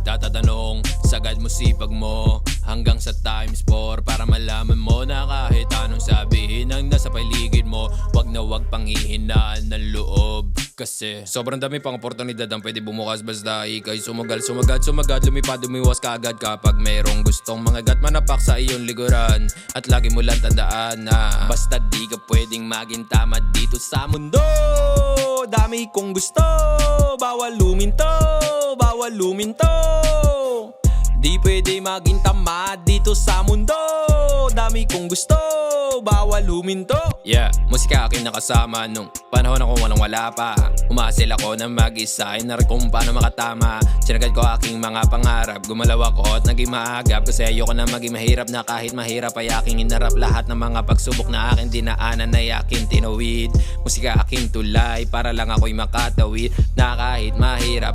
Nagtatatanong, sagad mo sipag mo hanggang sa times 4 para malaman mo na kahit anong sabihin ang nasa paligid mo, wag na wag panghihinaan ng loob. Kasi sobrang dami pang oportunidad ang pwede bumukas, basta ika'y sumagal, lumipad, umiwas ka agad kapag mayroong gustong mangagat, manapak sa iyong likuran. At lagi mo lang tandaan na basta di ka pwedeng maging tama dito sa mundo. Dami kong gusto, bawal luminto, bawal luminto. Di pwede maging tamad dito sa mundo. Dami kong gusto, bawal luminto. Yeah, musika aking nakasama nung panahon ako walang-wala pa. Umasil ako na mag-isa, inaral kung paano makatama. Sinagad ko aking mga pangarap, gumalaw ako at naging maagap. Kasi ayoko na maging mahirap, na kahit mahirap ay aking inarap. Lahat ng mga pagsubok na aking dinaanan ay aking tinawid. Musika aking tulay para lang ako'y makatawid, na kahit mahirap